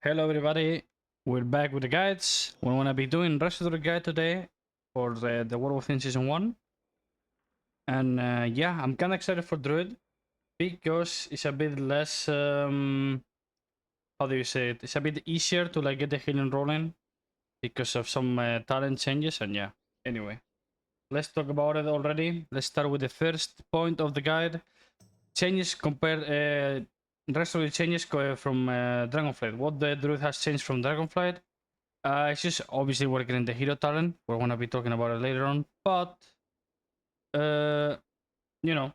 Hello everybody, we're back with the guides. We want to be doing Resto Druid guide today for the World Within Season 1. And yeah, I'm kind of excited for Druid because it's a bit less, how do you say it? It's a bit easier to like get the healing rolling because of some talent changes. And yeah, anyway, let's talk about it already. Let's start with the first point of the guide. Changes compared, Resto Druid changes from Dragonflight. What the Druid has changed from Dragonflight? It's just obviously working in the hero talent. We're gonna be talking about it later on, but you know,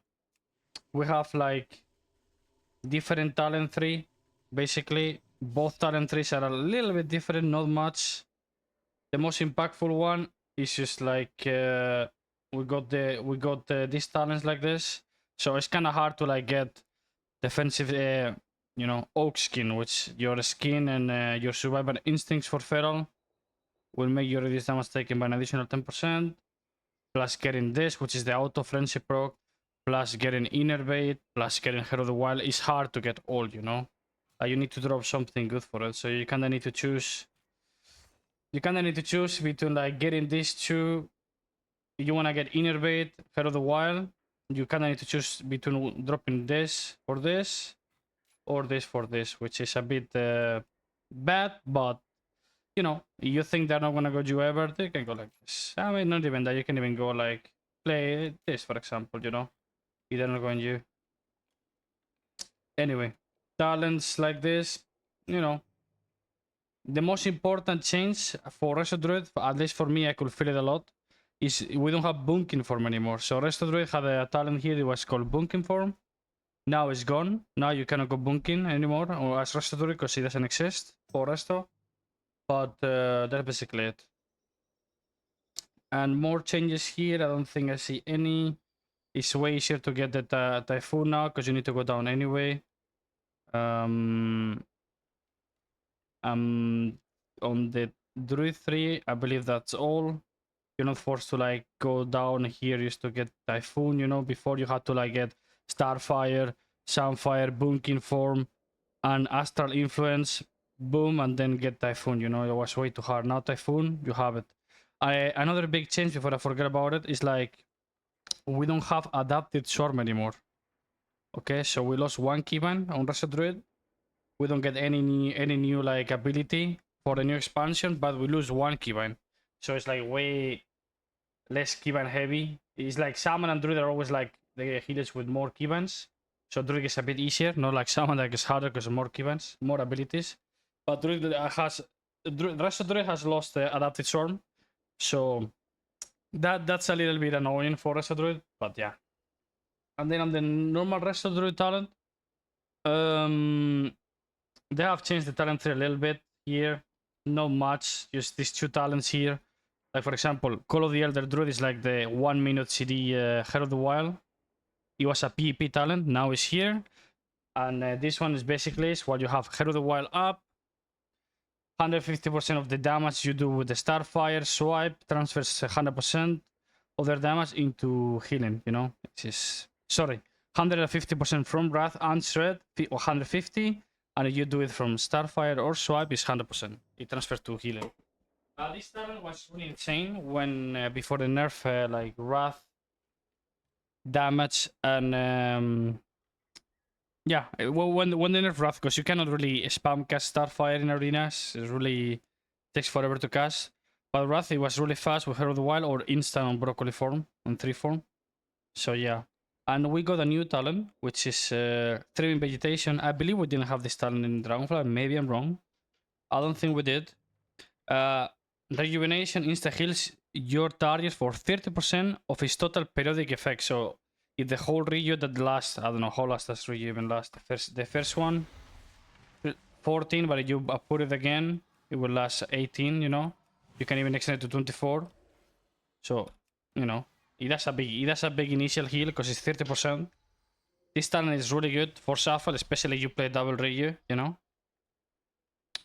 we have like different talent tree. Basically, both talent trees are a little bit different, not much. The most impactful one is just like we got these talents like this, so it's kind of hard to like get defensive. Oak skin, which your skin and your survival instincts for feral will make your reduced damage taken by an additional 10%, plus getting this, which is the auto friendship proc, plus getting innervate, plus getting Hero of the Wild. Is hard to get all, you know? You need to drop something good for it, so you kinda need to choose. You kinda need to choose between like getting these two. You wanna get innervate, Hero of the Wild. You kinda need to choose between dropping this for this, or this for this, which is a bit bad, but you know, you think they're not gonna go you ever, they can go like this. I mean, not even that, you can even go like, play this, for example, you know? If they're not going you. Anyway, talents like this, you know. The most important change for Resto Druid, at least for me, I could feel it a lot, is we don't have Bunking Form anymore. So Resto Druid had a talent here, it was called Bunking Form. Now it's gone. Now you cannot go Bunking anymore, or as Resto Druid, because it doesn't exist for Resto. But that's basically it. And more changes here, I don't think I see any. It's way easier to get the Typhoon now because you need to go down anyway. On the Druid 3, I believe that's all. You're not forced to like go down here just to get Typhoon, you know. Before you had to like get Starfire, Sunfire, Bunking Form, and Astral Influence, boom, and then get Typhoon, you know. It was way too hard. Now Typhoon, you have it. Another big change before I forget about it is like we don't have adapted Swarm anymore. Okay, so we lost one keybind on Resto Druid. We don't get any new like ability for the new expansion, but we lose one keybind. So it's like way less keybind heavy. It's like Shaman and Druid are always like the healers with more keybinds. So Druid is a bit easier, not like Shaman that is harder because of more keybinds, more abilities. But Druid has Resto Druid has lost the adapted Swarm. So that's a little bit annoying for Resto Druid, but yeah. And then on the normal Resto Druid talent, they have changed the talent tree a little bit here. Not much, just these two talents here. Like for example, Call of the Elder Druid is like the 1 minute CD Hero of the Wild. It was a PvP talent, now it's here. And this one is basically what you have Hero of the Wild up. 150% of the damage you do with the Starfire swipe transfers 100% of their damage into healing, you know? It's just, sorry, 150% from Wrath and Shred, 150, and if you do it from Starfire or swipe, it's 100%. It transfers to healing. This talent was really insane when before the nerf, like Wrath damage and yeah, when the nerf Wrath, because you cannot really spam cast Starfire in arenas, it really takes forever to cast. But Wrath, it was really fast with Hero of the Wild or instant on Broccoli form, on 3 form. So yeah. And we got a new talent, which is Thriving Vegetation. I believe we didn't have this talent in Dragonfly, maybe I'm wrong. I don't think we did. Rejuvenation insta heals your target for 30% of its total periodic effect. So if the whole region that lasts, I don't know how last does region even last. The first one, 14, but if you put it again, it will last 18, you know. You can even extend it to 24. So, you know, it does a big initial heal because it's 30%. This talent is really good for shuffle, especially if you play double Ryu, you know.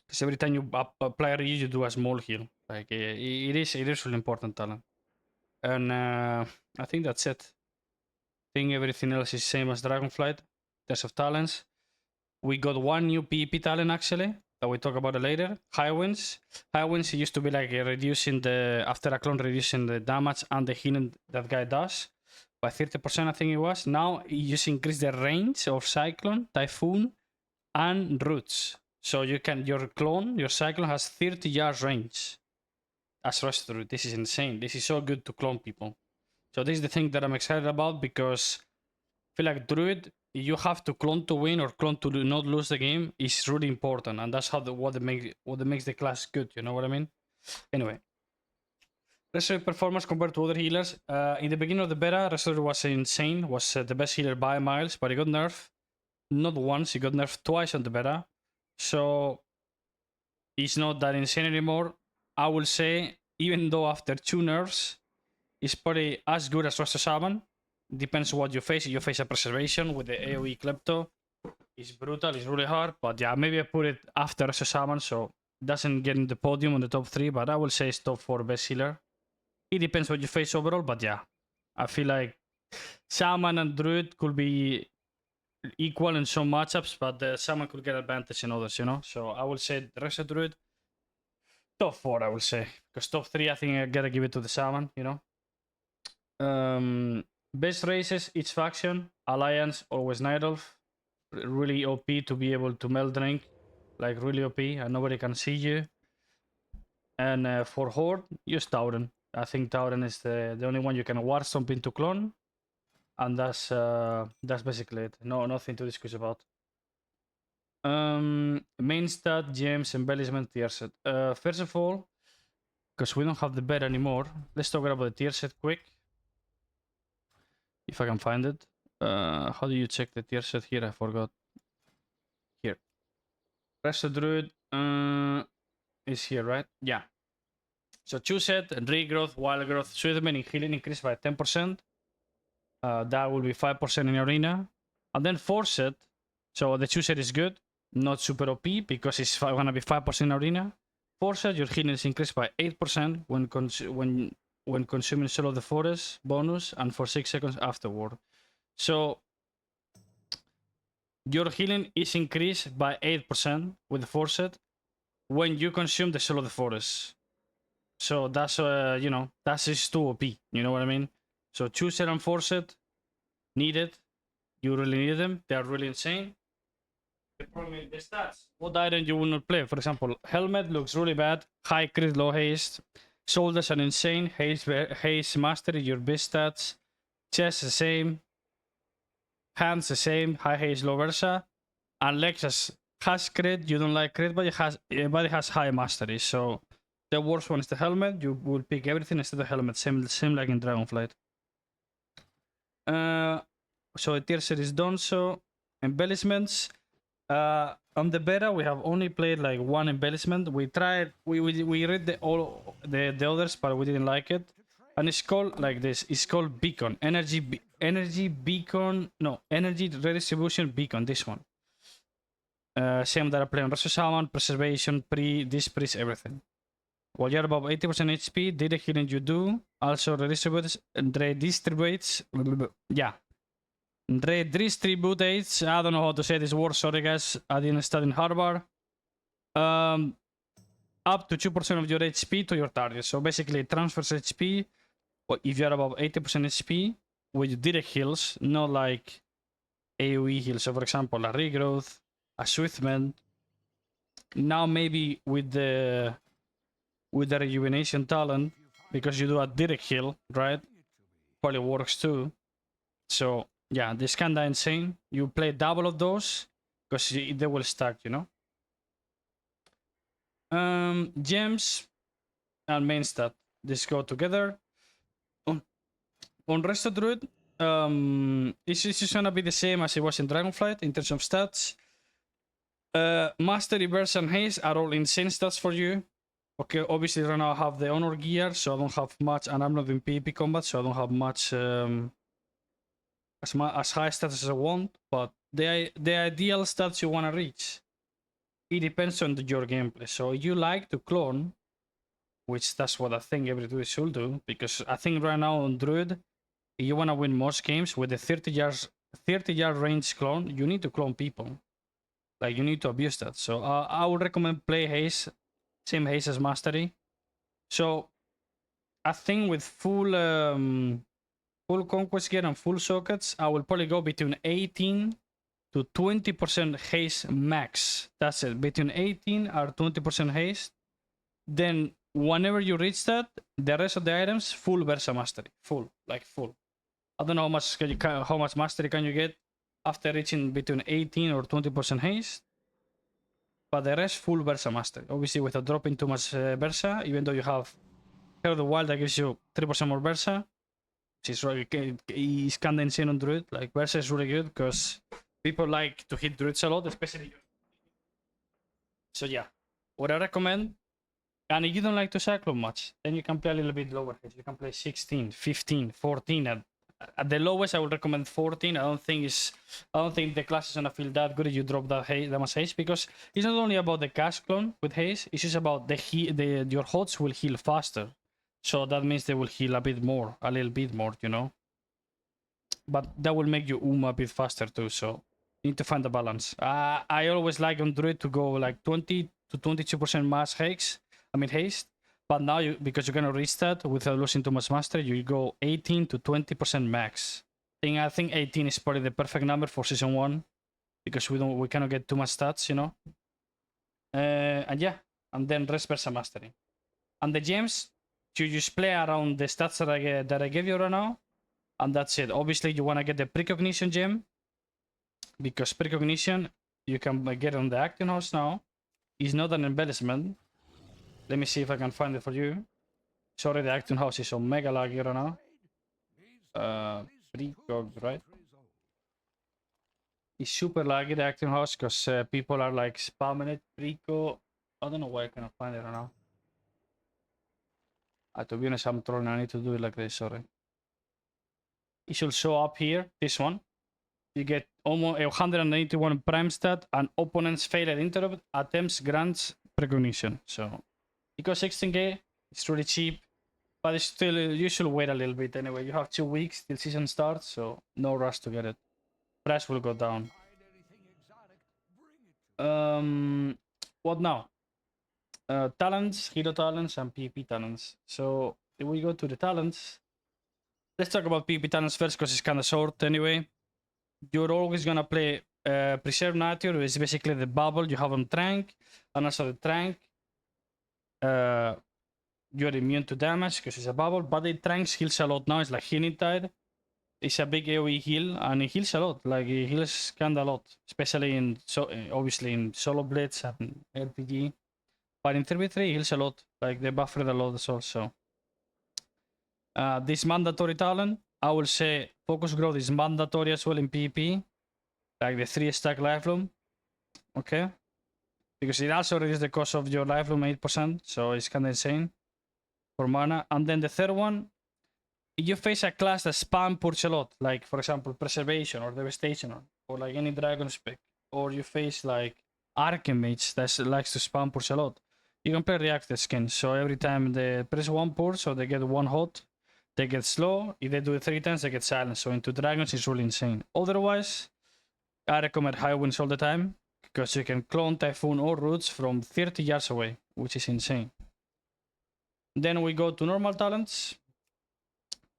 Because every time you apply Ryu, you do a small heal. Like it is really important talent. And I think that's it. I think everything else is same as Dragonflight. In terms of talents, we got one new PvP talent actually, that we talk about it later. High winds. High winds used to be like reducing the after a clone reducing the damage and the healing that guy does by 30%, I think it was. Now you just increase the range of Cyclone, Typhoon, and Roots. So you can your Cyclone has 30 yards range as Resto Druid. This is insane. This is so good to clone people. So this is the thing that I'm excited about because I feel like Druid, you have to clone to win or clone to not lose the game is really important, and that's how what makes the class good. You know what I mean? Anyway, Resto Druid performance compared to other healers. In the beginning of the beta, Resto Druid was insane. Was the best healer by miles, but he got nerfed. Not once, he got nerfed twice on the beta. So it's not that insane anymore. I will say, even though after 2 nerfs, it's probably as good as Resto Shaman. Depends what you face. If you face a preservation with the AoE Klepto, it's brutal, it's really hard. But yeah, maybe I put it after Resto Shaman, so it doesn't get in the podium on the top 3, but I will say it's top 4 best healer. It depends what you face overall, but yeah, I feel like Shaman and Druid could be equal in some matchups, but the Shaman could get advantage in others, you know? So I will say the Resto Druid, top 4, I will say. Because top 3, I think I gotta give it to the Shaman, you know? Best races, each faction. Alliance, always Night Elf. Really OP to be able to melt drink. Like really OP, and nobody can see you. And for Horde, use Tauren. I think Tauren is the only one you can war stomp into clone. And that's basically it. No, nothing to discuss about. Main stat, gems, embellishment, tier set. First of all, because we don't have the bed anymore, let's talk about the tier set quick. If I can find it. How do you check the tier set here? I forgot. Here. Resto Druid is here, right? Yeah. So choose set, regrowth, wild growth, swiftman, and healing increase by 10%. That will be 5% in arena. And then force set. So the choose set is good, not super OP because it's gonna be 5% in arena. Force set, your healing is increased by 8% when consuming Soul of the Forest bonus and for 6 seconds afterward. So your healing is increased by 8% with the force set when you consume the Soul of the Forest. So that's you know, that's just too OP. You know what I mean? So choose set and force set, needed. You really need them. They are really insane. The problem is the stats. What item you will not play? For example, helmet looks really bad. High crit, low haste. Shoulders are insane. Haste mastery, your best stats. Chest the same. Hands the same. High haste, low versa. And legs has crit. You don't like crit, but it has high mastery. So the worst one is the helmet. You will pick everything instead of helmet. Same like in Dragonflight. So the tier set is done. So embellishments. On the beta, we have only played like one embellishment. We tried, we read all the others, but we didn't like it. And it's called like this. It's called Beacon. Energy Beacon. No, Energy Redistribution Beacon. This one. Same that I play on Resto Shaman, Preservation, this priest, everything. While you're above 80% HP, data healing you do also redistributes. Yeah. Redistributes. I don't know how to say this word. Sorry, guys. I didn't study in Harvard. Up to 2% of your HP to your target. So basically, it transfers HP. If you're above 80% HP with direct heals, not like AoE heals. So, for example, a regrowth, a swiftman. Now, maybe with the rejuvenation talent, because you do a direct heal, right? Probably works too. So yeah, this kinda insane. You play double of those because they will stack, you know. Gems and main stat. This go together. On Resto Druid, it's just gonna be the same as it was in Dragonflight in terms of stats. Mastery, Burst, and Haste are all insane stats for you. Okay, obviously right now I have the Honor gear, so I don't have much, and I'm not in PvP combat, so I don't have much as high stats as I want. But the ideal stats you want to reach, it depends on your gameplay. So you like to clone, which that's what I think every druid should do, because I think right now on Druid, you want to win most games with the 30 yard range clone. You need to clone people. Like you need to abuse that. So I would recommend play haste, same haste as mastery. So I think with full conquest gear and full sockets, I will probably go between 18 to 20% haste max. That's it, between 18 or 20% haste. Then whenever you reach that, the rest of the items full Versa mastery, full, like full. I don't know how much mastery can you get after reaching between 18 or 20% haste, but the rest full Versa mastery. Obviously, without dropping too much Versa, even though you have Hair of the Wild that gives you 3% more Versa, which is really is kind of insane on Druid. Like Versa is really good because people like to hit Druids a lot, especially. So yeah, what I recommend. And if you don't like to cyclone much, then you can play a little bit lower. You can play 16, 15, 14. At the lowest, I would recommend 14. I don't think the class is gonna feel that good if you drop that much haste, because it's not only about the cash clone with haste. It's just about your HOTS will heal faster, so that means they will heal a little bit more, you know. But that will make you a bit faster too. So you need to find the balance. I always like on Druid to go like 20 to 22% mass haste. But now because you're gonna reach that without losing too much mastery, you go 18 to 20% max. I think 18 is probably the perfect number for season 1, because we cannot get too much stats, you know. And yeah, and then rest Versa mastery. And the gems, you just play around the stats that I gave you right now, and that's it. Obviously, you want to get the precognition gem, because precognition you can get on the acting house now. It's not an embellishment. Let me see if I can find it for you. Sorry, the acting house is so mega laggy right now. Precog, right? It's super laggy, the acting house, because people are like spamming it. Preco. I don't know why I cannot find it right now. To be honest, I'm trolling. I need to do it like this. Sorry. It should show up here. This one. You get almost 181 prime stat, and opponents failed interrupt attempts grants precognition. So it costs 16k. It's really cheap, but it's still, you should wait a little bit anyway. You have 2 weeks till season starts, so no rush to get it. Price will go down. What now? Talents, hero talents, and PvP talents. So if we go to the talents, let's talk about PvP talents first, because it's kind of short anyway. You're always gonna play Preserve Nature, which is basically the bubble you have on Trank, and also the Trank. You're immune to damage because it's a bubble, but the Trank heals a lot now. It's like Healing Tide. It's a big AoE heal, and it heals a lot. Like, it heals kinda a lot, especially obviously in Solo Blitz and RPG. But in 3v3, it heals a lot. Like, they buffer it a lot as well, so. This mandatory talent, I will say Focus Growth is mandatory as well in PvP. Like the 3-stack lifeline. Okay. Because it also reduces the cost of your lifeline 8%, so it's kind of insane for mana. And then the third one, if you face a class that spam purge a lot, like for example Preservation or Devastation, or like any Dragon spec, or you face like Archimage that likes to spam purge a lot, you can play Reactive Skin. So every time they press one purge, so they get one hot, they get slow. If they do it 3 times, they get silent. So into Dragons, it's really insane. Otherwise, I recommend High Winds all the time, because you can clone Typhoon or Roots from 30 yards away, which is insane. Then we go to normal talents.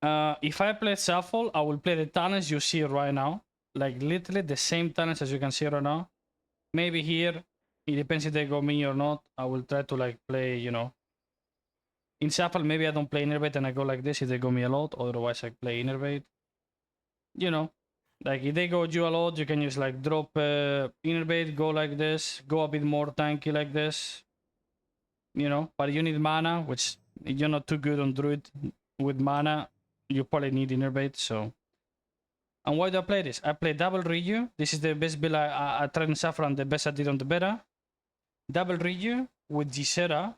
If I play Shuffle, I will play the talents you see right now. Like literally the same talents as you can see right now. Maybe here, it depends if they go me or not. I will try to like play, you know. In Shuffle, maybe I don't play Innervate and I go like this if they go me a lot. Otherwise, I play Innervate. You know. Like, if they go you a lot, you can just like drop Innervate, go like this, go a bit more tanky like this. You know, but you need mana, which you're not too good on Druid with mana. You probably need Innervate, so. And why do I play this? I play double Ryu. This is the best build I tried in Saffron, the best I did on the beta. Double Ryu with Gisera.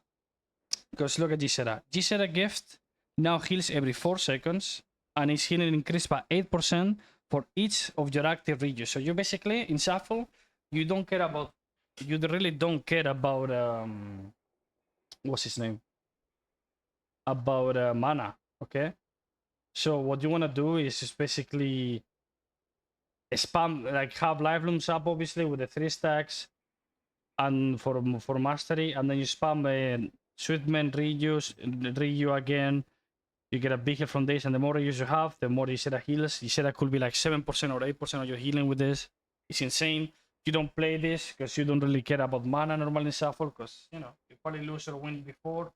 Because look at Gisera. Gisera gift now heals every 4 seconds, and is healing increased by 8% for each of your active Ryu. So you basically, in Shuffle, you really don't care about, what's his name? About mana, okay? So what you want to do is just basically spam, like have life looms up obviously with the 3 stacks, and for mastery, and then you spam Sweetman Ryu again. You get a big heal from this, and the more reuse you have, the more Ysera heals. Ysera could be like 7% or 8% of your healing with this. It's insane. You don't play this because you don't really care about mana normally in Shuffle, because you know you probably lose or win before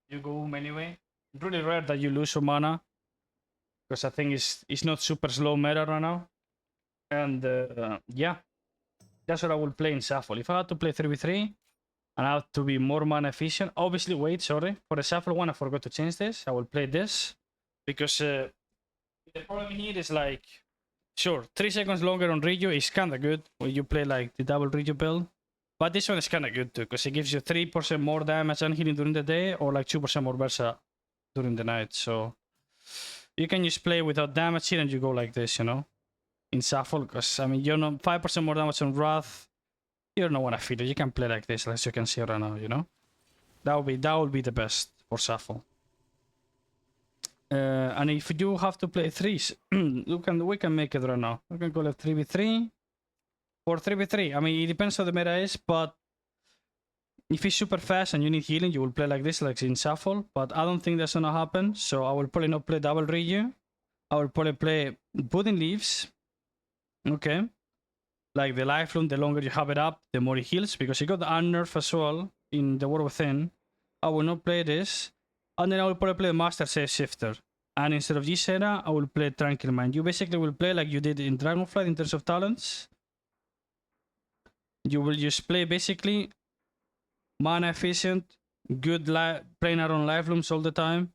you go home anyway. It's really rare that you lose your mana, because I think it's not super slow meta right now. And yeah, that's what I will play in Shuffle. If I had to play 3v3 and I have to be more mana efficient, obviously, wait, sorry. For the Shuffle one, I forgot to change this. I will play this because the problem here is like, sure, 3 seconds longer on Ryu is kind of good when you play like the double Ryu build. But this one is kind of good too, because it gives you 3% more damage and healing during the day, or like 2% more Versa during the night. So you can just play without damage here and you go like this, you know, in Shuffle. Because I mean, you know, 5% more damage on Wrath. You don't want to feel it. You can play like this, as you can see right now, you know. That would be the best for Shuffle. And if you have to play threes, we can make it right now. We can call it 3v3 or 3v3. I mean, it depends how the meta is, but if it's super fast and you need healing, you will play like this, like in Shuffle. But I don't think that's gonna happen, so I will probably not play double Ryu. I will probably play Pudding Leaves. Okay. Like the lifeline, the longer you have it up, the more it heals, because you got the unnerf as well in the War Within. I will not play this. And then I will probably play Master Safe Shifter. And instead of Ysera, I will play Tranquil Mind. You basically will play like you did in Dragonflight in terms of talents. You will just play basically mana efficient, good playing around life looms all the time.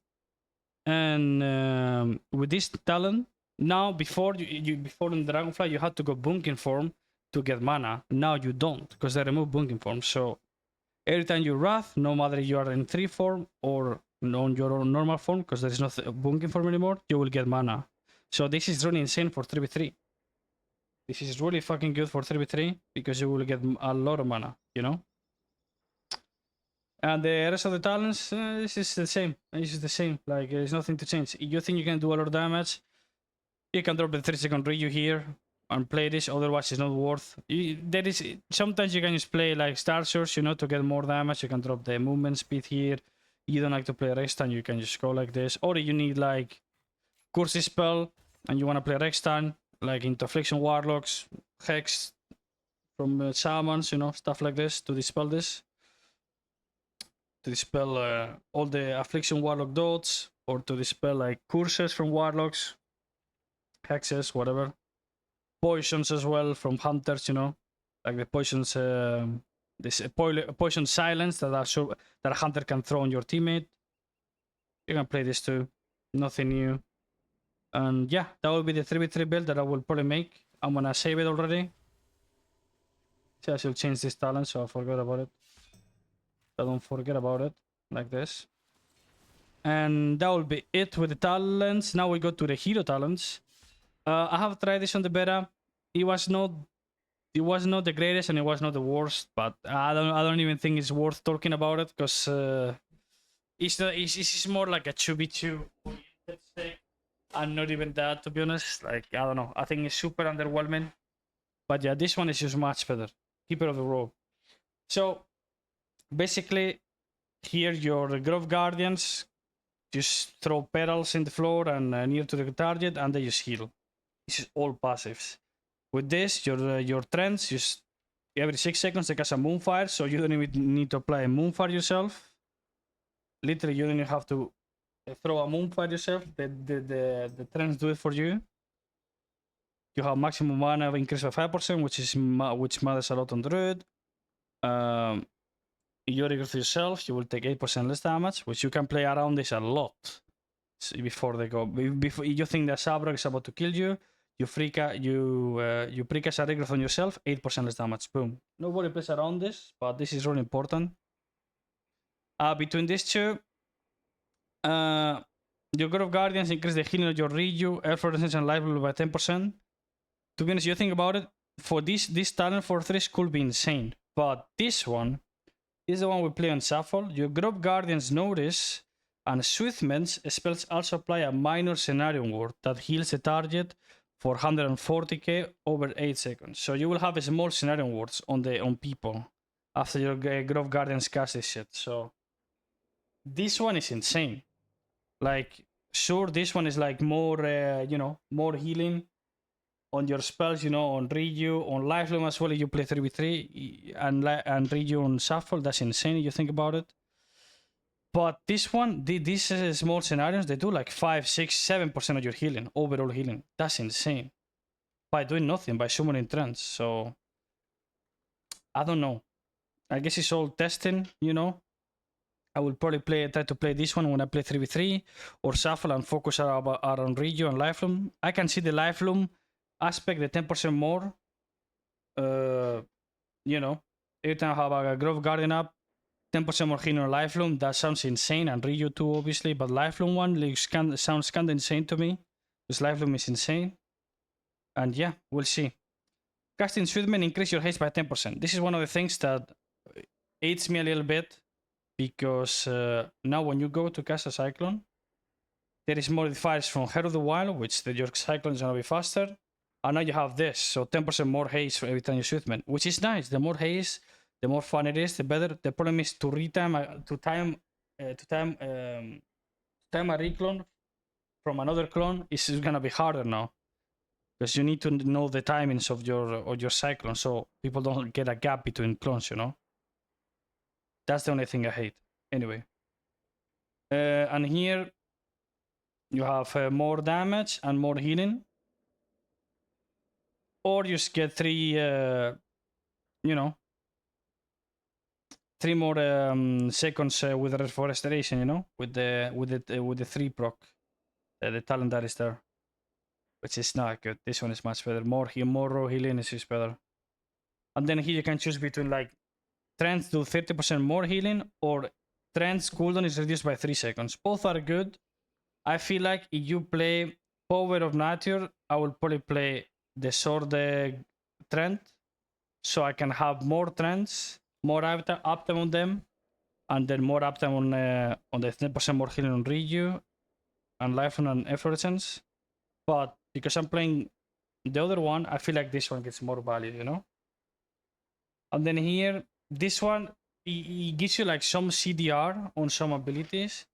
And with this talent, now before before in Dragonflight you had to go bunking form to get mana. Now you don't, because they remove bunking form. So every time you Wrath, no matter you are in 3 form or on your own normal form, because there is no bunking form anymore, you will get mana. So this is really insane for 3v3. This is really fucking good for 3v3, because you will get a lot of mana, you know? And the rest of the talents, this is the same. This is the same. Like, there's nothing to change. If you think you can do a lot of damage, you can drop the 3-second Ryu here and play this, otherwise it's not worth. Sometimes you can just play like Star Source, you know, to get more damage. You can drop the movement speed here. You don't like to play Rextan, you can just go like this. Or you need like Curse spell and you want to play Rextan, like into Affliction Warlocks, Hex from Shamans, you know, stuff like this to dispel this. To dispel all the Affliction Warlock dots, or to dispel like curses from Warlocks, hexes, whatever. Poisons as well from Hunters, you know, like the poisons, this poison silence that a Hunter can throw on your teammate. You can play this too, nothing new. And yeah, that will be the 3v3 build that I will probably make. I'm gonna save it already. See, I should change this talent, so I forgot about it. I don't forget about it, like this. And that will be it with the talents. Now we go to the hero talents. I have tried this on the beta. It was not the greatest and it was not the worst, but I don't even think it's worth talking about it, because it's more like a 2v2 and not even that, to be honest. Like, I don't know, I think it's super underwhelming. But yeah, this one is just much better. Keeper of the Row. So basically here your Grove Guardians just throw petals in the floor and near to the target, and they just heal. This is all passives. With this, your trends, just every 6 seconds they cast a Moonfire, so you don't even need to apply a Moonfire yourself. Literally, you don't even have to throw a Moonfire yourself. The trends do it for you. You have maximum mana increase by 5%, which matters a lot on Druid. You regrowth yourself, you will take 8% less damage, which you can play around this a lot. So before they go, before you think that Sabrak is about to kill you, you precast a regrowth on yourself, 8% less damage. Boom. Nobody plays around this, but this is really important. Between these two, your Grove Guardians increase the healing of your Ryu, Air Fluorescence, and Life by 10%. To be honest, you think about it, for this talent for 3 could be insane. But this one is the one we play on Shuffle. Your Grove Guardians notice, and Swiftman's spells also apply a minor scenario ward that heals the target for 140k over 8 seconds. So you will have a small scenario words on people after your Grove Guardians cast this shit. So this one is insane. Like, sure, this one is like more, more healing on your spells, on Ryu, on Lifeline as well. If you play 3v3 and Ryu on Shuffle, that's insane if you think about it. But this one, these small scenarios, they do like 5, 6, 7% of your healing, overall healing. That's insane. By doing nothing, by summoning trends. So, I don't know. I guess it's all testing, I will probably try to play this one when I play 3v3 or Shuffle and focus around Ryu and Lifeline. I can see the Lifeline aspect, the 10% more. Every time I have a Grove Guardian up, 10% more healing on Lifeline. That sounds insane, and Ryu too, obviously. But Lifeline one sounds kind of insane to me. Because Lifeline is insane. And yeah, we'll see. Casting Swiftman increase your haste by 10%. This is one of the things that aids me a little bit. Because now when you go to cast a Cyclone, there is modifiers from Head of the Wild, which your Cyclone is going to be faster. And now you have this, so 10% more haste every time you Swiftman, which is nice. The more haste, the more fun it is, the better. The problem is to time a reclone from another clone is gonna be harder now, because you need to know the timings of your Cyclone, so people don't get a gap between clones. That's the only thing I hate. Anyway, and here you have more damage and more healing, or you just get 3 more seconds with reforestation, with the 3 proc, the talent that is there, which is not good. This one is much better. More raw healing is just better. And then here you can choose between like trends do 30% more healing or trends cooldown is reduced by 3 seconds. Both are good. I feel like if you play Power of Nature, I will probably play the sword trend, so I can have more trends, more uptime on them, and then more uptime on the 10% more healing on Ryu and Lifeline and Efflorescence. But because I'm playing the other one, I feel like this one gets more value, And then here, this one, it gives you like some CDR on some abilities,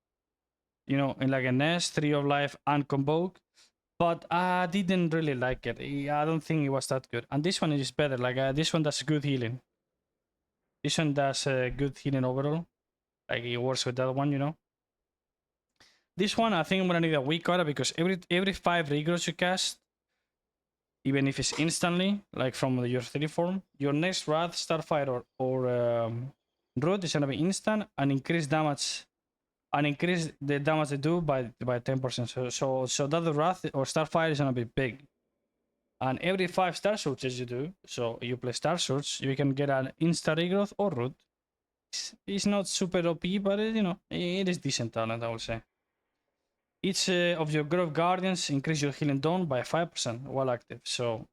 in like a Nest, 3 of Life, and Convoke. But I didn't really like it. I don't think it was that good. And this one is better. Like this one does good healing. This one does good healing overall. Like it works with that one. This one, I think I'm gonna need a weak aura because every 5 regrowths you cast, even if it's instantly, like from your 3 form, your next Wrath, Starfire, or Root is gonna be instant and increase damage, and increase the damage they do by 10%. So that Wrath or Starfire is gonna be big. And every 5 Star Searches you do, so you play Star Search, you can get an instant regrowth or Root. It's not super OP, but it is decent talent, I would say. Each of your Grove Guardians increase your healing down by 5% while active. So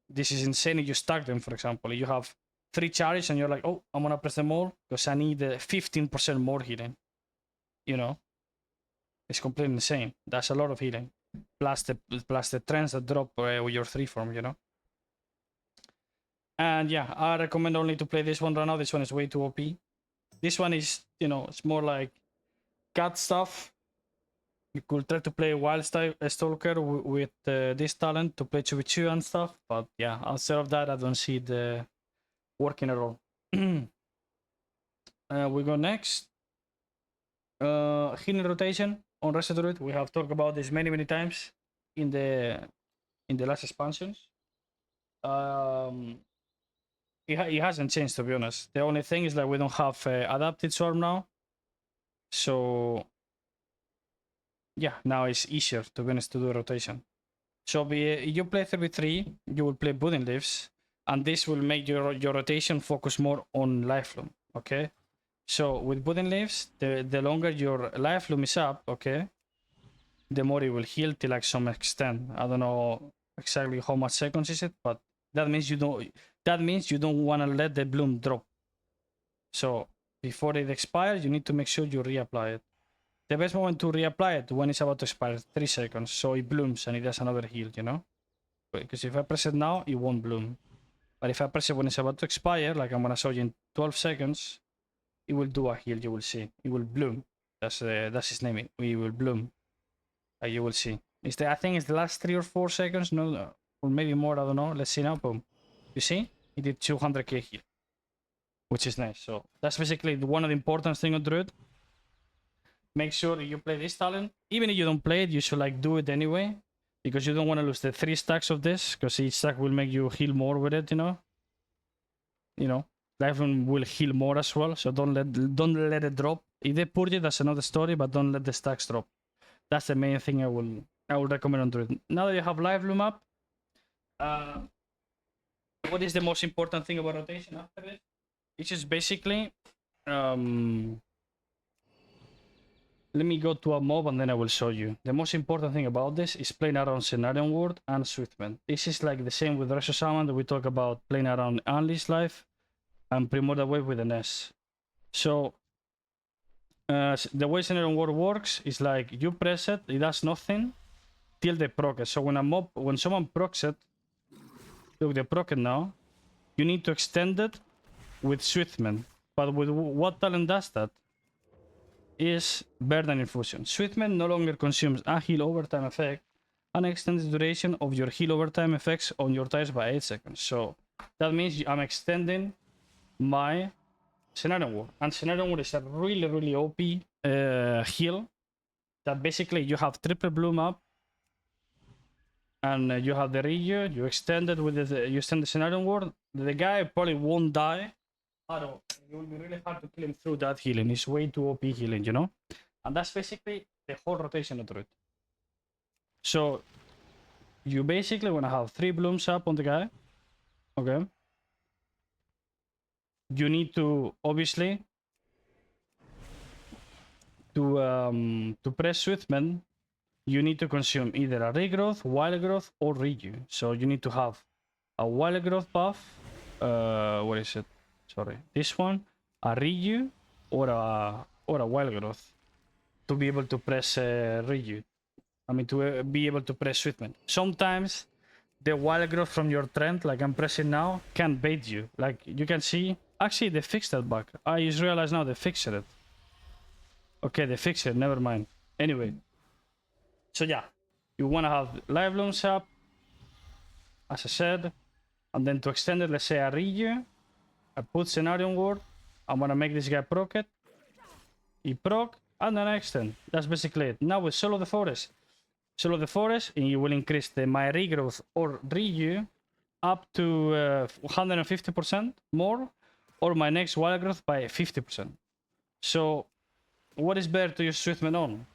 this is insane if you stack them, for example. You have 3 charges and you're like, oh, I'm gonna press them all because I need 15% more healing. It's completely insane. That's a lot of healing. Plus the trends that drop with your 3 form, And yeah, I recommend only to play this one right now. This one is way too OP. This one is, it's more like cat stuff. You could try to play Wild Stalker with this talent to play 2v2 and stuff, but yeah, outside of that, I don't see it working at all. We go next. Healing rotation on Resto Druid. We have talked about this many times in the last expansions. It hasn't changed, to be honest. The only thing is that we don't have adapted swarm now, so yeah, now it's easier, to be honest, to do rotation. So if you play 3v3, you will play Budding Leaves, and this will make your rotation focus more on Lifeline, okay? So with Budding Leaves, the longer your Lifeline is up, okay, the more it will heal to like some extent. I don't know exactly how much seconds is it, but that means you don't want to let the bloom drop. So before it expires, you need to make sure you reapply it. the best moment to reapply it when it's about to expire 3 seconds, so it blooms and it does another heal, you know? Because if I press it now, it won't bloom. But if I press it when it's about to expire, like I'm gonna show you in 12 seconds, it will do a heal, you will see. It will bloom. That's his name. It will bloom. You will see. I think it's the last 3 or 4 seconds, no, or maybe more, I don't know. Let's see now, boom. You see? It did 200k heal. Which is nice. So that's basically one of the important things on Druid. Make sure you play this talent. Even if you don't play it, you should like do it anyway. Because you don't want to lose the 3 stacks of this. Because each stack will make you heal more with it, you know? You know? Lifeline will heal more as well. So don't let it drop. If they purge it, that's another story, but don't let the stacks drop. That's the main thing I will recommend on Druid. Now that you have Lifeline up, what is the most important thing about rotation after it? It's just basically let me go to a mob and then I will show you. The most important thing about this is playing around Scenario Ward and Swiftman. This is like the same with Resto Shaman that we talk about playing around Unleashed Life and Primordial Wave with an S. So the way Scenario Ward works is like you press it, it does nothing till they proc it. So when someone procs it, look, they proc it now, you need to extend it with Swiftman. But with what talent does that? Is Burden Infusion. Swiftman no longer consumes a heal overtime effect and extends the duration of your heal overtime effects on your tires by 8 seconds. So that means I'm extending my Scenario War. And Scenario War is a really OP heal that basically you have triple bloom up and you have the Ryu, you extend it with you extend the Scenario War. The guy probably won't die. It will be really hard to kill him through that healing. It's way too OP healing, you know? And that's basically the whole rotation of Druid. So, you basically want to have 3 blooms up on the guy. Okay? You need to, obviously, to press Swiftman, you need to consume either a regrowth, wild growth, or Ryu. So, you need to have a wild growth buff. What is it? Sorry, this one, a Ryu, or a wild growth to be able to press Ryu. I mean, to be able to press Swiftman. Sometimes the wild growth from your trend, like I'm pressing now, can bait you. Like you can see, actually they fixed that bug. I just realized now they fixed it. Okay, they fixed it. Never mind. Anyway, so yeah, you want to have live blooms up, as I said, and then to extend it, let's say a Ryu. I put Scenario Ward. I'm gonna make this guy proc it. He proc, and then I extend. That's basically it. Now with Solo the Forest. Solo the Forest, and you will increase my regrowth or Ryu up to 150% more, or my next wild growth by 50%. So, what is better to use Swiftman on?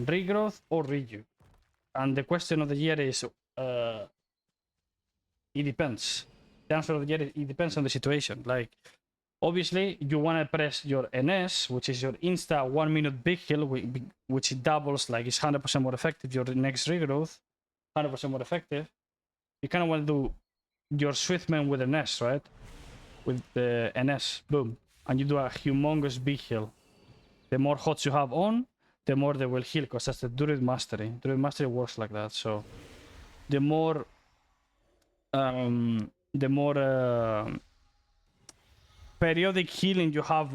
Regrowth or Ryu? And the question of the year is, it depends. The answer of the year, it depends on the situation. Like, obviously, you want to press your NS, which is your insta 1 minute big heal, which it doubles, like it's 100% more effective. Your next regrowth, 100% more effective. You kind of want to do your Swiftman with NS, right? With the NS, boom. And you do a humongous big heal. The more hots you have on, the more they will heal, because that's the Druid Mastery. Druid Mastery works like that. So, the more periodic healing you have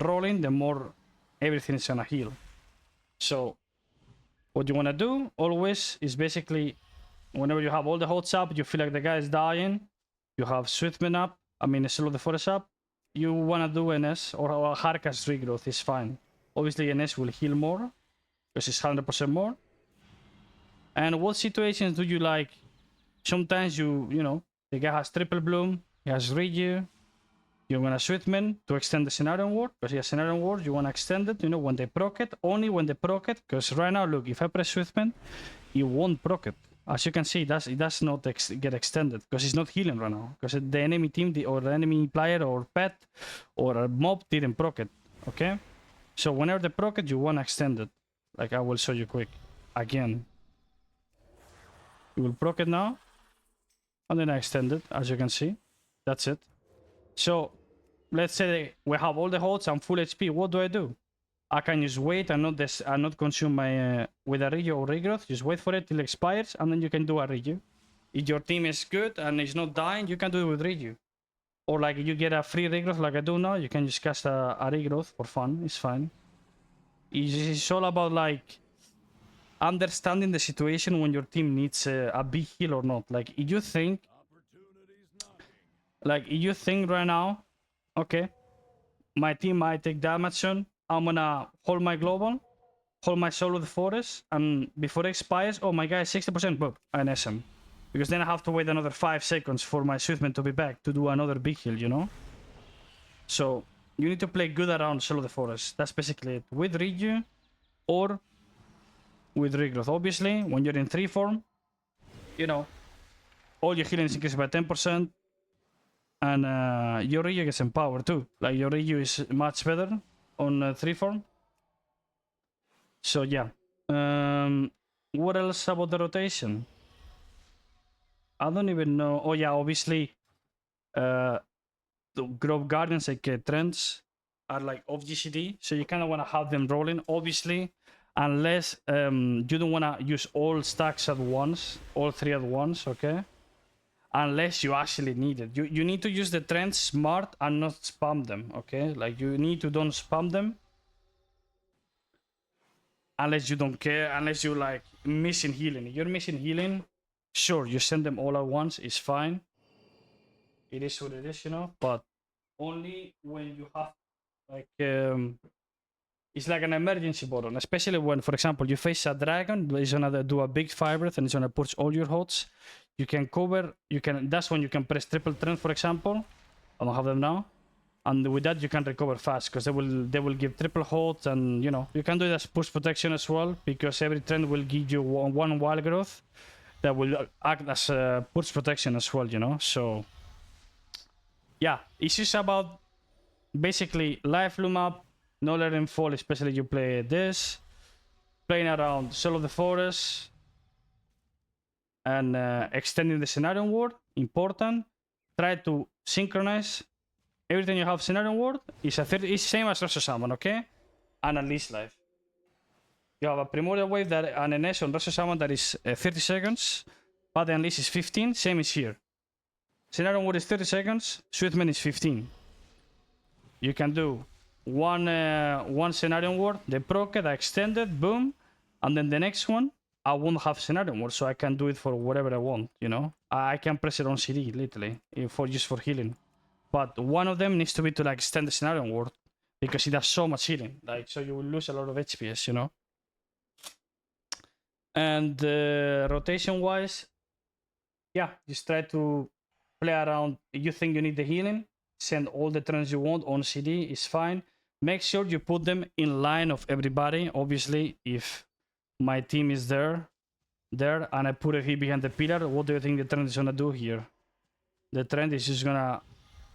rolling, the more everything is gonna heal. So what you want to do always is basically, whenever you have all the hots up, you feel like the guy is dying, you have Swiftman up, I mean Solo the Forest up, you want to do NS or a Harkas regrowth is fine. Obviously NS will heal more because it's 100% more. And what situations do you like? Sometimes you know, the guy has triple bloom, he has Ryu, you want a Swiftman to extend the Scenario Ward, because he has Scenario Ward, you want to extend it, you know, when they proc it, only when they proc it, because right now, look, if I press Swiftman, it won't proc it. As you can see, it does not get extended, because it's not healing right now, because the enemy team, or the enemy player, or pet, or a mob didn't proc it, okay? So whenever they proc it, you want to extend it. Like, I will show you quick, again. You will proc it now, and then I extend it, as you can see. That's it. So, let's say we have all the hots, I'm full HP, what do I do? I can just wait and not consume my with a reju or regrowth. Just wait for it till it expires, and then you can do a reju. If your team is good and it's not dying, you can do it with reju. Or like you get a free regrowth like I do now, you can just cast a regrowth for fun. It's fine. It's all about like understanding the situation when your team needs a big heal or not. Like if you think right now, okay, my team might take damage soon, I'm gonna hold my global, hold my soul of the forest, and before it expires, oh my guy is 60%, boop, I NS him. Because then I have to wait another 5 seconds for my Swiftman to be back to do another big heal, you know? So you need to play good around soul of the forest. That's basically it. With Reju or with regrowth. Obviously, when you're in 3 form, you know, all your healing is increased by 10%, and your Ryu gets empowered too. Like your Ryu is much better on 3 form. So yeah. What else about the rotation? I don't even know. Oh yeah, obviously, the Grove Guardians like trends are like off GCD, so you kind of want to have them rolling. Obviously, unless you don't want to use all stacks at once, all 3 at once, okay? Unless you actually need it. You need to use the trends smart and not spam them, okay? Like you need to don't spam them. Unless you don't care, unless you like missing healing. If you're missing healing, sure, you send them all at once, it's fine. It is what it is, you know, but only when you have like it's like an emergency button, especially when, for example, you face a dragon that is gonna do a big fire breath and it's gonna push all your hots. You can cover, that's when you can press triple trend, for example. I don't have them now. And with that you can recover fast because they will give triple hold, and you know, you can do it as push protection as well, because every trend will give you one wild growth that will act as a push protection as well, you know. So yeah, it's just about basically life loom up, no letting fall, especially you play this, playing around Soul of the Forest, and extending the scenario ward. Important. Try to synchronize. Every time you have scenario ward, it's same as Resto Summon, okay? And at least life. You have a primordial wave that an NS on Resto Summon that is 30 seconds, but the unleash is 15. Same is here. Scenario ward is 30 seconds. Swiftman is 15. You can do one scenario ward, the proc, the extended, boom, and then the next one I won't have scenario ward, so I can do it for whatever I want. You know, I can press it on CD literally just for healing. But one of them needs to be to like extend the scenario ward, because it does so much healing. Like, so you will lose a lot of HPS, you know. And rotation wise, yeah, just try to play around. You think you need the healing, send all the trends you want on CD, is fine. Make sure you put them in line of everybody. Obviously, if my team is there, and I put it here behind the pillar, what do you think the trend is gonna do here? The trend is just gonna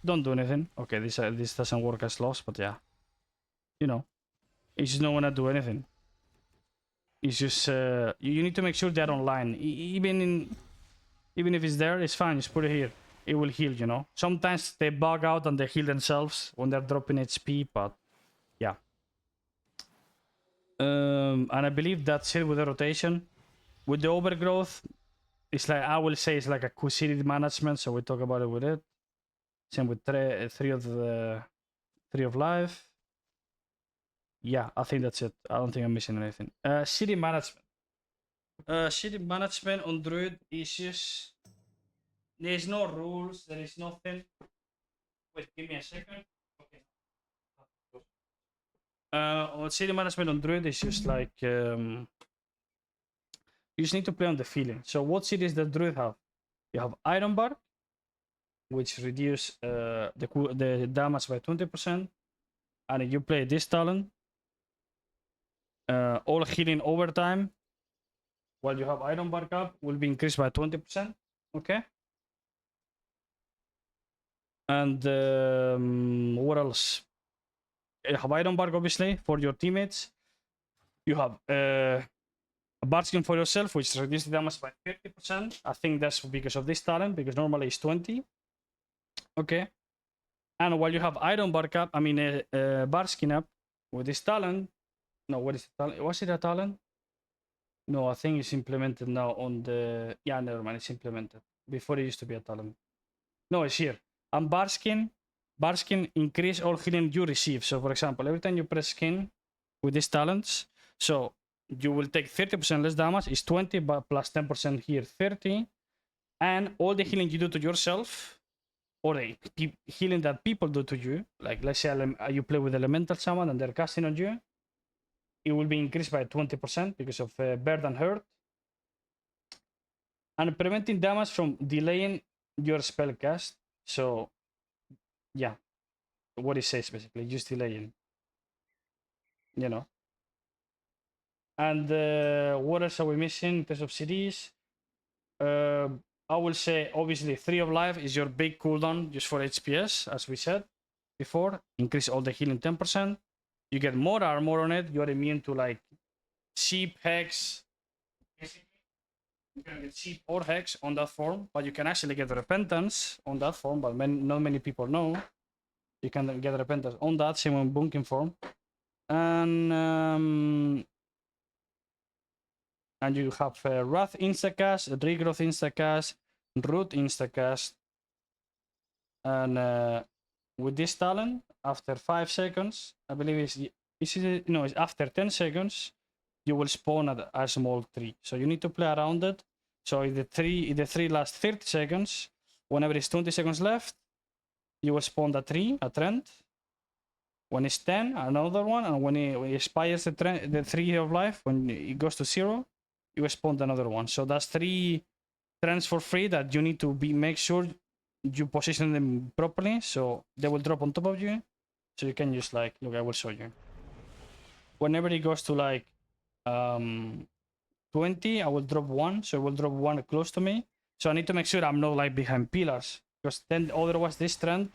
don't do anything. Okay, this doesn't work as lost, but yeah, you know, it's just not gonna do anything. It's just you need to make sure they're online. Even if it's there, it's fine. Just put it here. It will heal, you know. Sometimes they bug out and they heal themselves when they're dropping HP, but yeah. And I believe that's it with the rotation. With the overgrowth, it's like, I will say it's like a city management, so we talk about it with it. Same with 3 of life. Yeah, I think that's it. I don't think I'm missing anything. City management. City management on Druid is just, there's no rules, there is nothing. Wait, give me a second. Okay. On city management on Druid is just like you just need to play on the feeling. So what cities does Druid have? You have Iron Bark, which reduce the damage by 20%, and if you play this talent, all healing over time while you have Iron Bark up will be increased by 20%. Okay. And what else? You have Iron Bark, obviously, for your teammates. You have a Bard skin for yourself, which reduces the damage by 50%. I think that's because of this talent, because normally it's 20. Okay. And while you have Iron Bark up, Bard skin up with this talent, No, what is the talent? Was it a talent? No, I think it's implemented now on the... Yeah, never mind, it's implemented. Before it used to be a talent. No, it's here. And Barskin increase all healing you receive. So for example, every time you press skin with these talents, so you will take 30% less damage, is 20, but plus 10% here, 30. And all the healing you do to yourself, or the healing that people do to you, like let's say you play with elemental summon and they're casting on you, it will be increased by 20% because of burden hurt. And preventing damage from delaying your spell cast. So yeah, what it says basically, just delaying, you know. And what else are we missing in terms of CDs? I will say obviously 3 of life is your big cooldown just for HPS, as we said before. Increase all the healing 10%. You get more armor on it. You're immune to like sheep, hex. You can get sheep or hex on that form, but you can actually get repentance on that form, but not many people know. You can get repentance on that, same on bunking form. And you have Wrath instacast, Regrowth instacast, Root instacast. And with this talent, after 5 seconds, I believe it's after 10 seconds, you will spawn a small tree. So you need to play around it. So if the tree lasts 30 seconds, whenever it's 20 seconds left, you will spawn the tree, a trend. When it's 10, another one, and when it expires the 3 of life, when it goes to 0, you will spawn another one. So that's 3 trends for free that you need to make sure you position them properly, so they will drop on top of you. So you can just like, look, I will show you. Whenever it goes to like 20, I will drop 1, so it will drop 1 close to me. So I need to make sure I'm not like behind pillars, because then otherwise this trend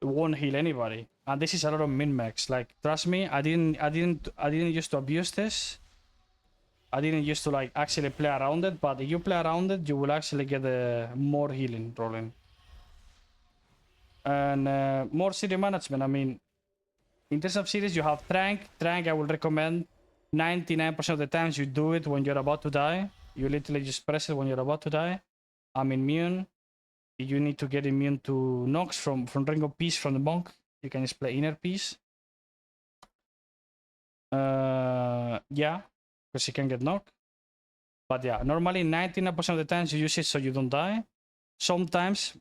won't heal anybody. And this is a lot of min-max. Like, trust me, I didn't used to abuse this. I didn't used to like actually play around it, but if you play around it, you will actually get more healing rolling. And more city management. I mean, in terms of cities, you have Trank. Trank, I would recommend 99% of the times you do it when you're about to die. You literally just press it when you're about to die. I'm immune. You need to get immune to knocks from Ring of Peace from the monk. You can just play Inner Peace. Yeah, because you can get knocked. But yeah, normally 99% of the times you use it so you don't die. Sometimes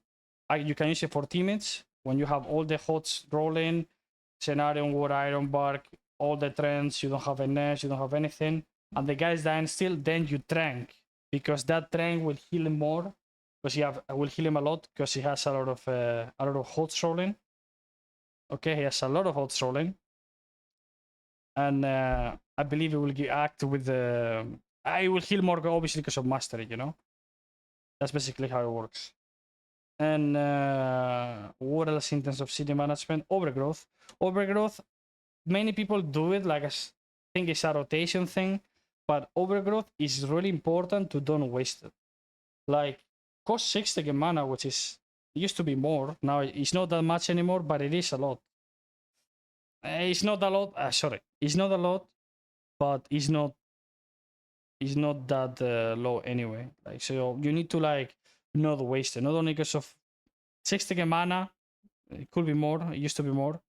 you can use it for teammates when you have all the HOTS rolling, Scenario, War, Iron Bark, all the trends, you don't have an edge, you don't have anything, and the guy's dying still, then you trank, because that trank will heal him more, because will heal him a lot, because he has a lot of HOTS rolling. Okay, he has a lot of HOTS rolling. And I believe it will act with the... I will heal more, obviously, because of mastery, you know? That's basically how it works. And what else in terms of city management? Overgrowth. Overgrowth, many people do it, like I think it's a rotation thing, but overgrowth is really important to don't waste it. Like, cost 6 to get mana, which used to be more. Now it's not that much anymore, but it is a lot. It's not a lot. Sorry, it's not a lot, but it's not that low anyway. Like, so you need to like not waste it. Not only because of 60k mana, it could be more. It used to be more,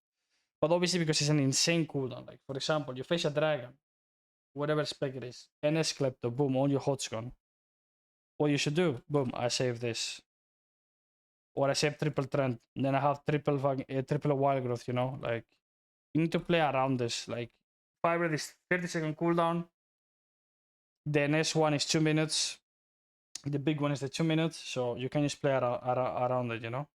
but obviously because it's an insane cooldown. Like, for example, you face a dragon, whatever spec it is, NS Klepto, boom, all your HOTS gone. What you should do? Boom, I save this, or I save triple trend. Then I have triple wild growth. You know, like you need to play around this. Like, Fiber is 30-second cooldown. The next one is 2 minutes. The big one is the 2 minutes, so you can just play around it, you know.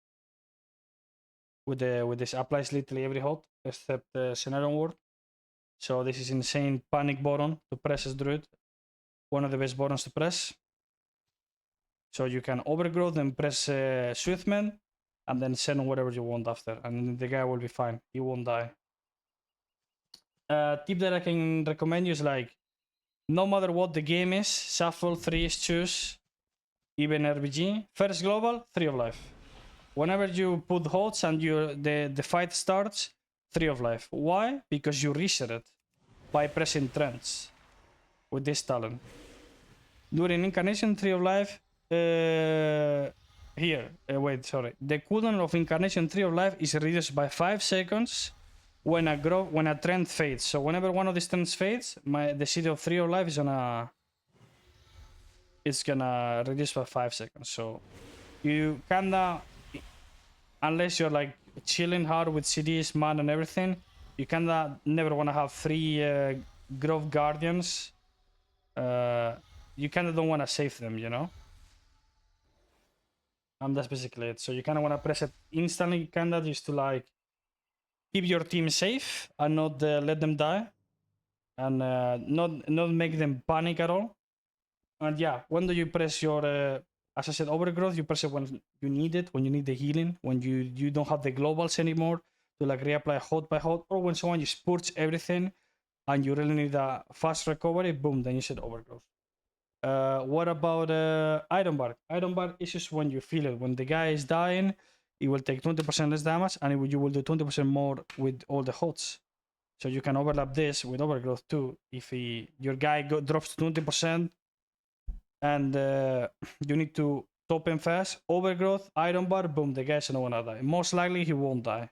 With this applies literally every HOT except the Scenario Ward. So this is insane panic button to press as Druid. One of the best buttons to press. So you can overgrow, then press Swiftman, and then send whatever you want after, and the guy will be fine. He won't die. Tip that I can recommend you is like, no matter what the game is, shuffle 3 is choose, even RBG. First global, 3 of life. Whenever you put HOTS and the fight starts, 3 of life. Why? Because you reset it. by pressing trends with this talent. During Incarnation Tree of Life, wait, sorry. The cooldown of Incarnation Tree of Life is reduced by 5 seconds when a trend fades. So whenever one of these trends fades, the City of Tree of Life is gonna reduce by 5 seconds. So you kinda, unless you're like chilling hard with CDs, man, and everything, you kinda never wanna have 3 Grove Guardians. You kinda don't wanna save them, you know? And that's basically it. So you kinda wanna press it instantly, kinda just to like keep your team safe and not let them die, and not make them panic at all. And yeah, when do you press your as I said, overgrowth? You press it when you need it, when you need the healing, when you don't have the globals anymore to like reapply hot by hot, or when someone just purge everything and you really need a fast recovery. Boom, then you said overgrowth. What about item bar? Item bar is just when you feel it. When the guy is dying, it will take 20% less damage, and you will do 20% more with all the hots. So you can overlap this with overgrowth too. If your guy drops 20% and you need to top him fast, overgrowth, item bar, boom, the guy's not gonna die. Most likely he won't die,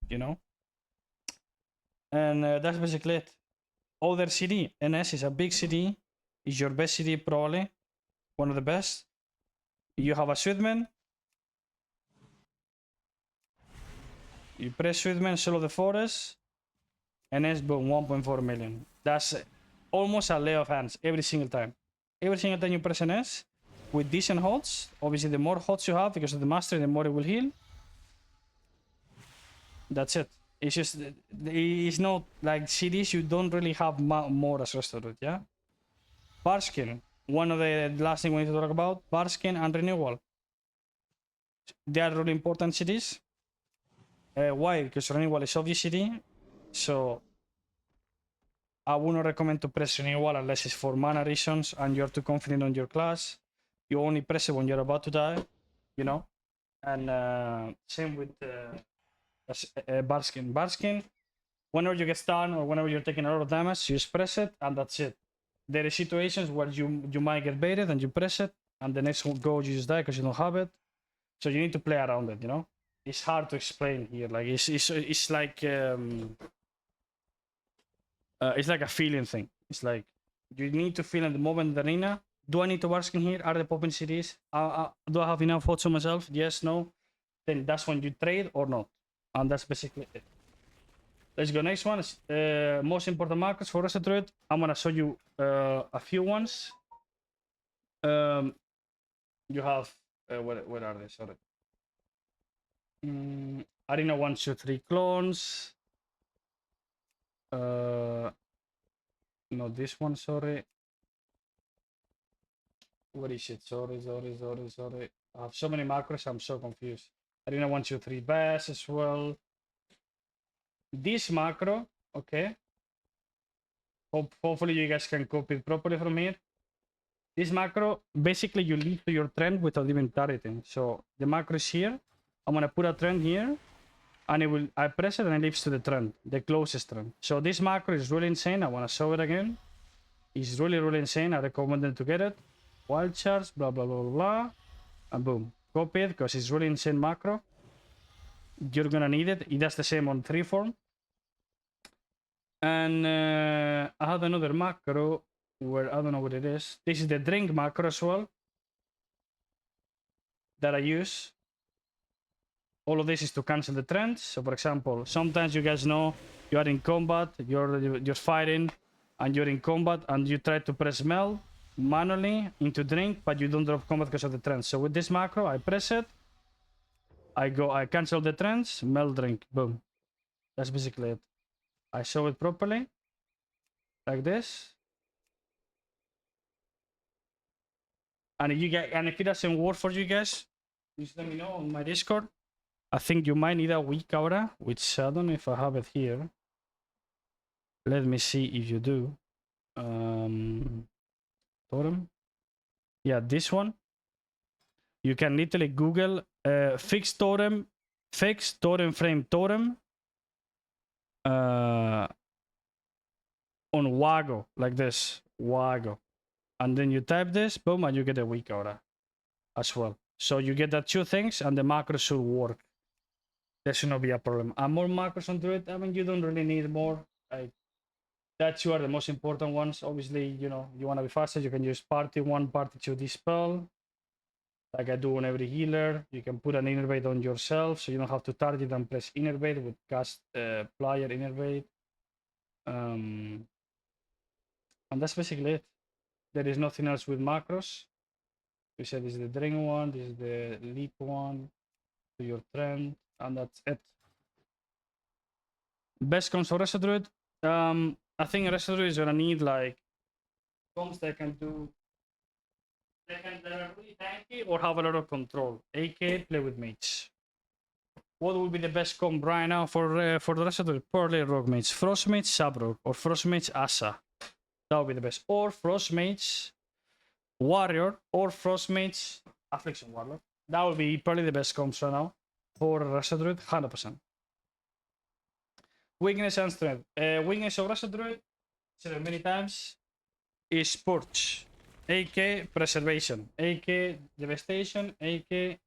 you know. And that's basically it. Other CD, NS is a big CD. Is your best CD probably, one of the best. You have a Sweetman. You press Sweetman, Soul of the Forest, and it's boom, 1.4 million. That's almost a lay of hands every single time. Every single time you press an S with decent hots. Obviously, the more hots you have because of the mastery, the more it will heal. That's it. It's just, it's not like CDs, you don't really have more as Resto Druid, yeah? Barskin, one of the last thing we need to talk about, Barskin and Renewal. They are really important CDs. Why? Because Renewal is obvious CD, so I would not recommend to press Renewal unless it's for mana reasons and you're too confident on your class. You only press it when you're about to die, you know? And same with Barskin. Barskin, whenever you get stunned or whenever you're taking a lot of damage, you just press it and that's it. There are situations where you might get baited and you press it and the next go you just die because you don't have it. So you need to play around it, you know? It's hard to explain here. Like it's like a feeling thing. It's like you need to feel in the moment in the arena. Do I need to Barskin here? Are the popping CDs? Do I have enough votes on myself? Yes, no. Then that's when you trade or not. And that's basically it. Let's go. Next one is most important markers for Resto Druid. I'm gonna show you a few ones. You have where are they? Sorry. Arena 1, 2, 3 clones. Not this one, sorry. What is it? Sorry. I have so many macros, I'm so confused. Arena 1, 2, 3 bass as well. This macro, okay. Hopefully you guys can copy it properly from here. This macro, basically you lead to your trend without even targeting. So the macro is here. I'm gonna put a trend here. And I press it and it leads to the trend, the closest trend. So this macro is really insane. I want to show it again. It's really, really insane. I recommend them to get it. Wild charts, blah, blah, blah, blah. And boom. Copy it because it's really insane macro. You're going to need it. It does the same on 3 form. And I have another macro where I don't know what it is. This is the drink macro as well that I use. All of this is to cancel the trends. So for example, sometimes you guys know you are in combat, you're fighting, and you're in combat, and you try to press meld manually into drink, but you don't drop combat because of the trends. So with this macro, I press it, I cancel the trends, meld drink, boom. That's basically it. I show it properly, like this. And if it doesn't work for you guys, just let me know on my Discord. I think you might need a weak aura, which I don't know if I have it here. Let me see if you do. Totem. Yeah, this one. You can literally Google fixed totem frame totem. on Wago, like this, Wago. And then you type this, boom, and you get a weak aura as well. So you get that 2 things, and the macros should work. There should not be a problem. And more macros on Druid, I mean, you don't really need more. Like, that 2 are the most important ones. Obviously, you know, you want to be faster, you can use party 1, party 2 dispel, like I do on every healer. You can put an innervate on yourself, so you don't have to target and press innervate with cast player innervate. And that's basically it. There is nothing else with macros. We said this is the drain one, this is the leap one, to your trend, and that's it. Best comms for Resto Druid. I think Resto Druid is gonna need like comms that can do that are really tanky or have a lot of control. AK, play with mates. What would be the best comp right now for the Resto Druid? Probably Rogue Mates, Frost Mates, Sabrok, or Frost Mates Asa. That would be the best. Or Frost Mates Warrior, or Frost Mates Affliction Warlock. That would be probably the best comps right now for Resto Druid, 100%. Weakness and strength. Weakness of Resto Druid, said it many times, is Purge, AK Preservation, AK Devastation, AK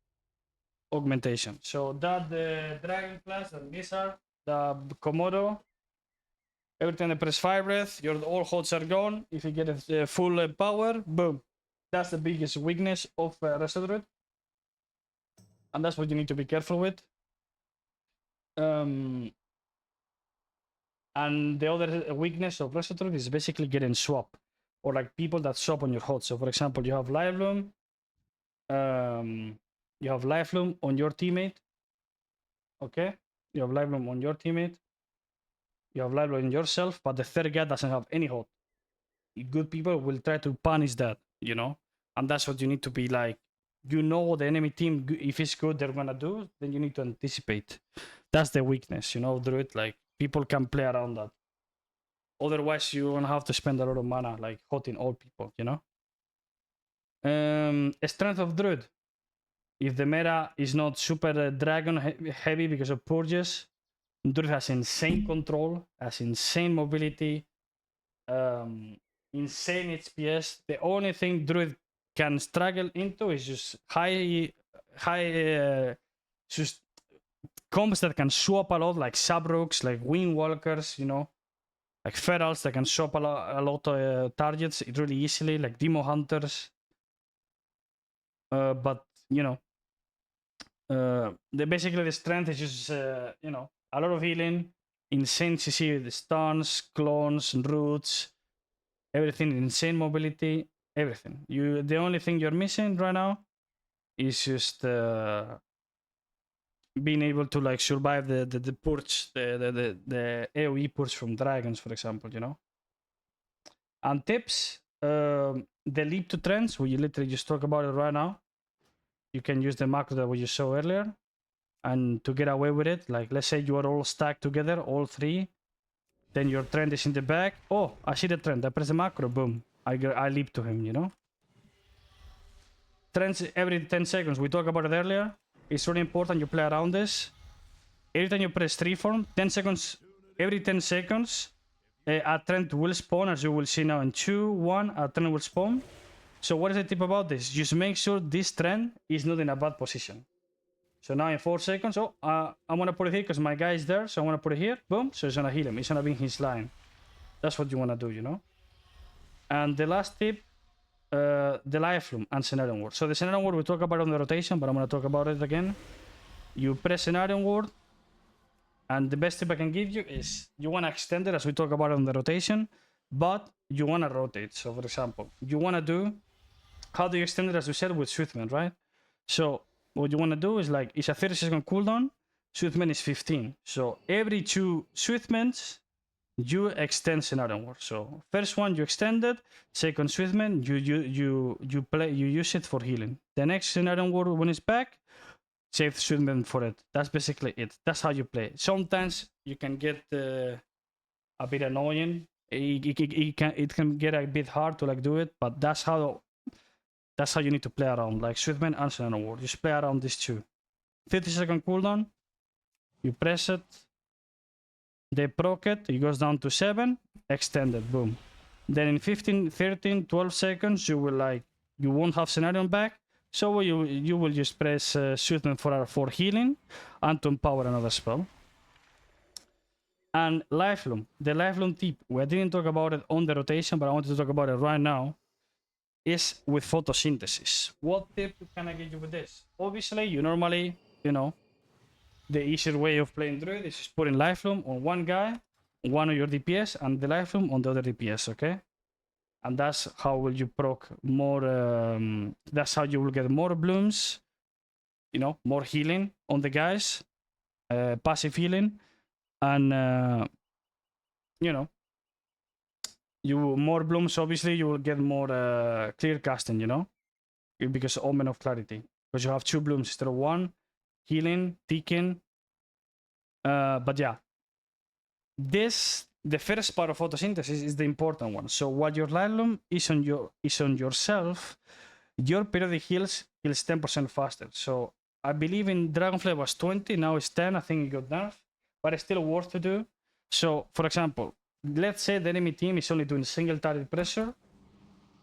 Augmentation. So that the Dragon class, the Wizard, the Komodo, every time they press Fire Breath, your all holds are gone. If you get a full power, boom. That's the biggest weakness of Resto Druid. And that's what you need to be careful with. And the other weakness of Resto Druid is basically getting swap, or like people that swap on your HOT. So for example, you have Live Loom, on your teammate. Okay, you have Live Loom on your teammate. You have Live Loom on yourself, but the third guy doesn't have any HOT. Good people will try to punish that, you know, and that's what you need to be like. You know the enemy team, if it's good, they're gonna do. Then you need to anticipate. That's the weakness, you know, Druid. Like people can play around that. Otherwise, you're gonna have to spend a lot of mana, like hotting all people, you know. Strength of Druid. If the meta is not super dragon heavy because of purges, Druid has insane control, has insane mobility, insane HPS. The only thing Druid can struggle into is just high just combos that can swap a lot, like Sabrooks, like Windwalkers, you know, like Ferals that can swap a lot of targets really easily, like Demo Hunters. But you know, basically the strength is just you know, a lot of healing, insane CC with stuns, clones, roots, everything, insane mobility, everything. The only thing you're missing right now is just being able to like survive the purge, the AoE purge from dragons, for example, you know. And tips, the leap to trends, we literally just talk about it right now. You can use the macro that we just saw earlier, and to get away with it, like let's say you are all stacked together, all 3, then your trend is in the back. Oh, I see the trend. I press the macro, boom. I leap to him, you know. Trends every 10 seconds. We talked about it earlier. It's really important you play around this. Every time you press 3 form, 10 seconds, every 10 seconds, a trend will spawn, as you will see now in 2, 1, a trend will spawn. So what is the tip about this? Just make sure this trend is not in a bad position. So now in 4 seconds, oh, I'm gonna put it here because my guy is there, so I'm gonna put it here, boom, so it's gonna heal him, it's gonna be in his line. That's what you wanna do, you know? And the last tip, the Life Loom and Scenario Ward. So the Scenario Ward we talk about on the rotation, but I'm gonna talk about it again. You press Scenario Ward, and the best tip I can give you is you wanna extend it as we talk about on the rotation, but you wanna rotate. So for example, you wanna do, how do you extend it as we said with Swiftman, right? So what you want to do is like, it's a 30-second cooldown, Swiftman is 15. So every 2 Swiftmans, you extend Scenario Ward. So first one you extend it, second Swiftman, you use it for healing. The next Scenario Ward when it's back, save Swiftman for it. That's basically it. That's how you play. Sometimes you can get a bit annoying. It can get a bit hard to like do it, but that's how you need to play around, like Swiftman and Scenario Ward. Just play around these 2. 50-second cooldown, you press it, They proc it goes down to 7, extended, boom. Then in 15, 13, 12 seconds, you will like, you won't have scenario back. So you will just press Suitman for healing and to empower another spell. And Lifeloom, the Lifeloom tip, we didn't talk about it on the rotation, but I wanted to talk about it right now, is with photosynthesis. What tip can I give you with this? Obviously, you normally, you know, the easier way of playing Druid is just putting Lifeloom on one guy, one of your DPS, and the Lifeloom on the other DPS, okay? And that's how will you proc more, that's how you will get more blooms, you know, more healing on the guys, passive healing, and, you know, you more blooms, obviously, you will get more clear casting, you know, because Omen of Clarity. Because you have 2 blooms instead of 1, healing, Deacon. But yeah, the first part of photosynthesis is the important one. So while your Lifeloom is on yourself, your periodic heals 10% faster. So I believe in Dragonflight was 20, now it's 10. I think it got nerfed, but it's still worth to do. So for example, let's say the enemy team is only doing single target pressure.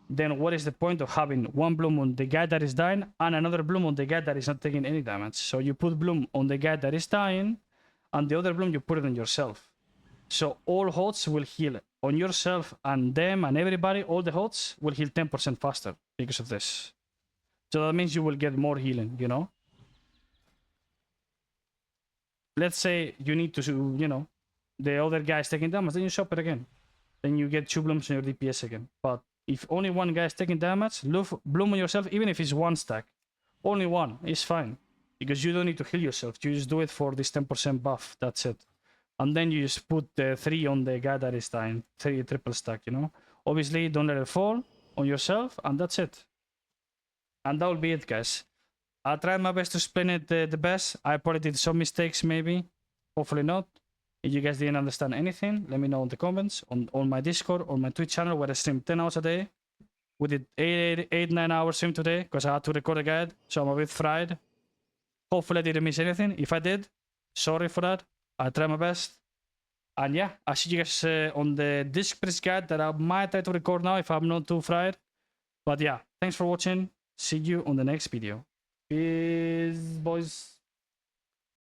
Then what is the point of having one bloom on the guy that is dying and another bloom on the guy that is not taking any damage? So you put bloom on the guy that is dying, and the other bloom you put it on yourself. So all HOTS will heal on yourself and them and everybody. All the HOTS will heal 10% faster because of this. So that means you will get more healing, you know? Let's say you need to, you know, the other guy is taking damage, then you shop it again. Then you get 2 blooms on your DPS again. But if only one guy is taking damage, bloom on yourself, even if it's 1 stack. Only 1 is fine. Because you don't need to heal yourself. You just do it for this 10% buff. That's it. And then you just put the 3 on the guy that is dying. 3 triple stack, you know? Obviously, don't let it fall on yourself, and that's it. And that will be it, guys. I tried my best to explain it the best. I probably did some mistakes, maybe. Hopefully not. If you guys didn't understand anything, let me know in the comments, on my Discord, or my Twitch channel, where I stream 10 hours a day. We did 9 hours stream today, because I had to record a guide, so I'm a bit fried. Hopefully I didn't miss anything. If I did, sorry for that. I tried my best. And yeah, I'll see you guys on the disc press guide that I might try to record now if I'm not too fried. But yeah, thanks for watching. See you on the next video. Peace, boys.